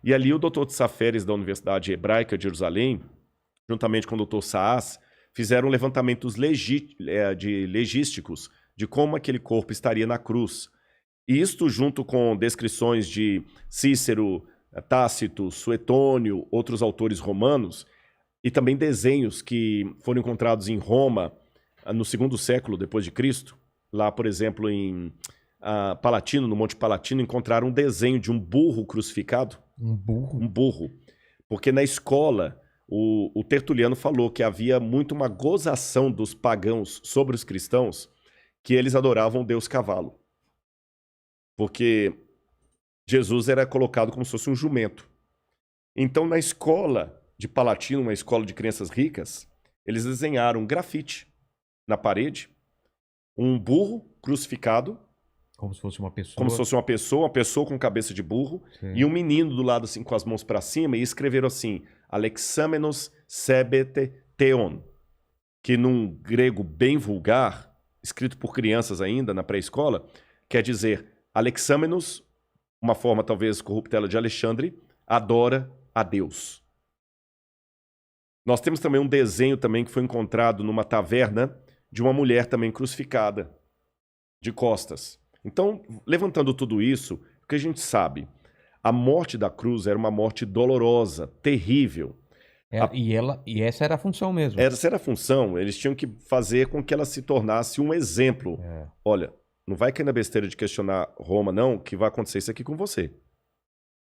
E ali o Dr. Tsaferes, da Universidade Hebraica de Jerusalém, juntamente com o Dr. Saas, fizeram levantamentos legísticos de como aquele corpo estaria na cruz. E isto junto com descrições de Cícero, Tácito, Suetônio, outros autores romanos, e também desenhos que foram encontrados em Roma no segundo século depois de Cristo. Lá, por exemplo, em Palatino, no Monte Palatino, encontraram um desenho de um burro crucificado. Um burro? Um burro. Porque na escola, o Tertuliano falou que havia muito uma gozação dos pagãos sobre os cristãos, que eles adoravam o deus cavalo. Porque Jesus era colocado como se fosse um jumento. Então, na escola de Palatino, uma escola de crianças ricas, eles desenharam um grafite na parede, um burro crucificado, como se fosse uma pessoa. Como se fosse uma pessoa com cabeça de burro, sim, e um menino do lado assim com as mãos para cima, e escreveram assim: Alexamenos sebete theon, que num grego bem vulgar, escrito por crianças ainda na pré-escola, quer dizer Alexamenos, uma forma talvez corruptela de Alexandre, adora a Deus. Nós temos também um desenho também que foi encontrado numa taverna de uma mulher também crucificada, de costas. Então, levantando tudo isso, o que a gente sabe? A morte da cruz era uma morte dolorosa, terrível. E essa era a função mesmo. Essa era a função. Eles tinham que fazer com que ela se tornasse um exemplo. Olha, não vai cair na besteira de questionar Roma, não, que vai acontecer isso aqui com você.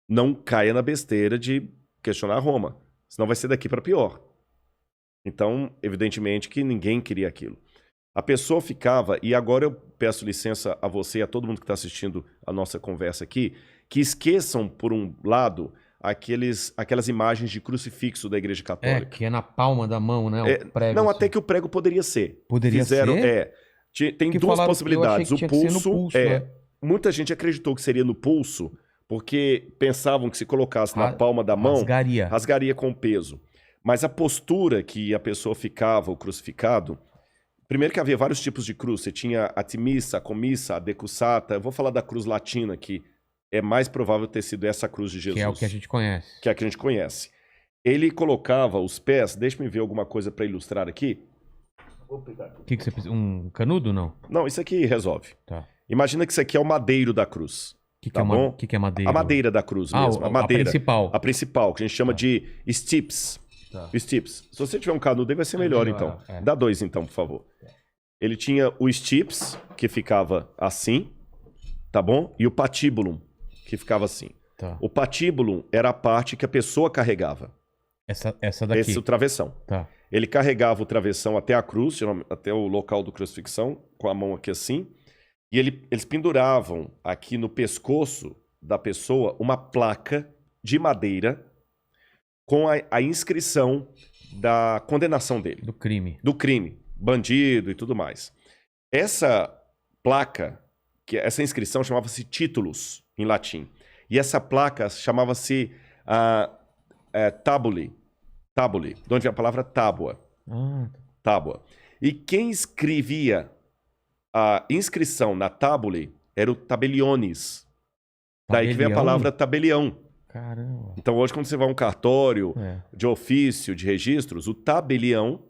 Não caia na besteira de questionar Roma, senão vai ser daqui para pior. Então, evidentemente que ninguém queria aquilo. A pessoa ficava, e agora eu peço licença a você e a todo mundo que está assistindo a nossa conversa aqui, que esqueçam, por um lado, aquelas imagens de crucifixo da Igreja Católica. Que é na palma da mão, né? O prego, não, assim. Até que o prego poderia ser. Poderia ser? Tem duas possibilidades. O pulso, né? Muita gente acreditou que seria no pulso, porque pensavam que se colocasse na palma da mão, rasgaria com o peso. Mas a postura que a pessoa ficava, o crucificado, primeiro que havia vários tipos de cruz. Você tinha a timissa, a comissa, a decussata. Eu vou falar da cruz latina, que é mais provável ter sido essa cruz de Jesus. Que é o que a gente conhece. Que é a que a gente conhece. Ele colocava os pés... Deixa-me ver alguma coisa para ilustrar aqui. Vou pegar aqui. O que você precisa? Um canudo, não? Não, isso aqui resolve. Tá. Imagina que isso aqui é o madeiro da cruz. O que é madeiro? A madeira da cruz mesmo. A madeira. Principal. A principal, que a gente chama de stips. Tá. Stips. Se você tiver um canudo aí, vai ser melhor, então. Dá 2, então, por favor. Ele tinha o stips, que ficava assim, tá bom? E o patibulum, que ficava assim. Tá. O patibulum era a parte que a pessoa carregava. Essa daqui? Esse é o travessão. Tá. Ele carregava o travessão até a cruz, até o local do crucifixão, com a mão aqui assim. E eles penduravam aqui no pescoço da pessoa uma placa de madeira com a inscrição da condenação dele. Do crime. Do crime. Bandido e tudo mais. Essa placa, essa inscrição chamava-se títulos, em latim. E essa placa chamava-se tabuli. Tabuli, de onde vem a palavra tábua. Tábua. E quem escrevia a inscrição na tabuli era o tabeliones. Daí que vem a palavra tabelião. Caramba. Então hoje quando você vai a um cartório de ofício, de registros, o tabelião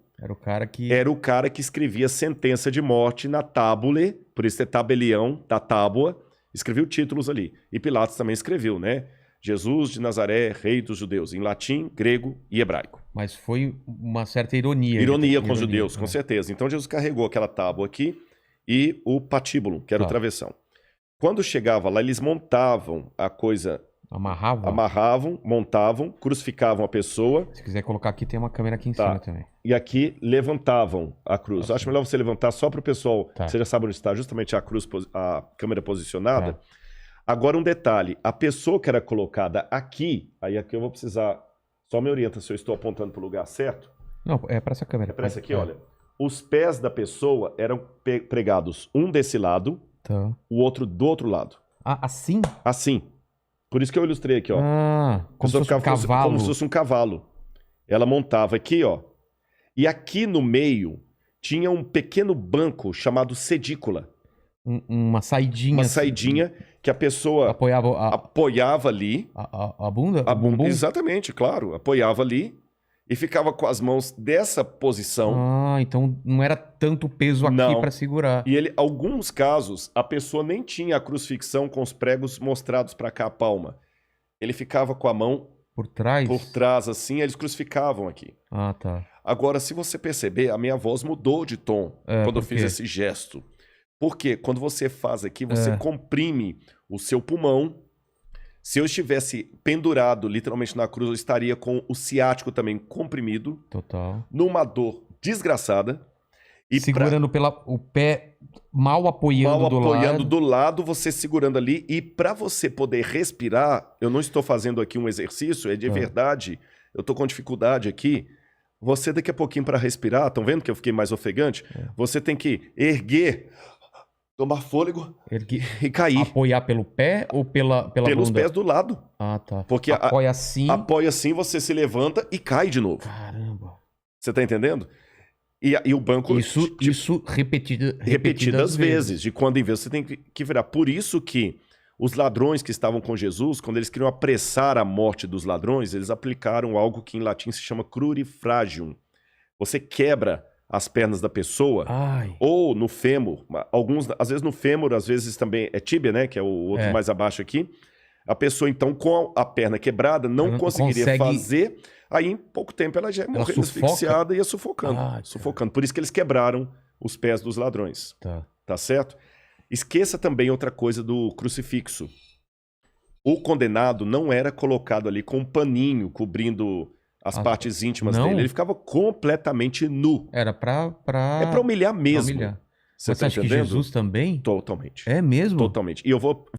era o cara que escrevia sentença de morte na tábule, por isso é tabelião, da tábua, escreveu títulos ali. E Pilatos também escreveu, né? Jesus de Nazaré, rei dos judeus, em latim, grego e hebraico. Mas foi uma certa ironia. Ironia com os judeus, com certeza. Então Jesus carregou aquela tábua aqui e o patíbulo, que era o travessão. Quando chegava lá, eles montavam a coisa... Amarravam, montavam, crucificavam a pessoa. Se quiser colocar aqui, tem uma câmera aqui em cima também. E aqui levantavam a cruz. Acho melhor você levantar só para o pessoal, você já sabe onde está, justamente a cruz, a câmera posicionada. Agora um detalhe, a pessoa que era colocada aqui, aí aqui eu vou precisar, só me orienta se eu estou apontando para o lugar certo. Não, é para essa câmera. É para essa aqui, olha. Os pés da pessoa eram pregados um desse lado, o outro do outro lado. Assim? Assim. Por isso que eu ilustrei aqui, ó. Como se fosse um cavalo. Como se fosse um cavalo. Ela montava aqui, ó. E aqui no meio tinha um pequeno banco chamado sedícula. Uma saidinha. Uma saidinha que a pessoa apoiava ali. A bunda? A bunda, exatamente, claro. Apoiava ali e ficava com as mãos dessa posição. Ah, então não era tanto peso aqui para segurar. E alguns casos, a pessoa nem tinha a crucifixão com os pregos mostrados para cá, a palma. Ele ficava com a mão por trás? Por trás, assim, eles crucificavam aqui. Ah, tá. Agora, se você perceber, a minha voz mudou de tom quando eu fiz esse gesto. Porque quando você faz aqui, você comprime o seu pulmão. Se eu estivesse pendurado literalmente na cruz, eu estaria com o ciático também comprimido. Total. Numa dor desgraçada. E segurando o pé mal apoiando do lado. Mal apoiando do lado, você segurando ali. E para você poder respirar, eu não estou fazendo aqui um exercício, é de verdade. Eu estou com dificuldade aqui. Você daqui a pouquinho para respirar, estão vendo que eu fiquei mais ofegante? Você tem que erguer, tomar fôlego e cair. Apoiar pelo pé ou pela Pelos bunda? Pés do lado. Ah, tá. Porque apoia assim. Apoia assim, você se levanta e cai de novo. Caramba. Você tá entendendo? E o banco... Isso repetidas vezes. De quando em vez você tem que virar. Por isso que os ladrões que estavam com Jesus, quando eles queriam apressar a morte dos ladrões, eles aplicaram algo que em latim se chama crurifragium. Você quebra as pernas da pessoa, ou no fêmur, às vezes no fêmur, às vezes também é tíbia, né, que é o outro mais abaixo aqui. A pessoa, então, com a perna quebrada, não conseguiria fazer, aí em pouco tempo ela já ia morrer asfixiada e ia sufocando. Sufocando. Por isso que eles quebraram os pés dos ladrões. Tá certo? Esqueça também outra coisa do crucifixo. O condenado não era colocado ali com um paninho cobrindo as partes íntimas dele. Ele ficava completamente nu. Era pra... É pra humilhar mesmo. Você acha que Jesus também? Totalmente. É mesmo? Totalmente. E eu vou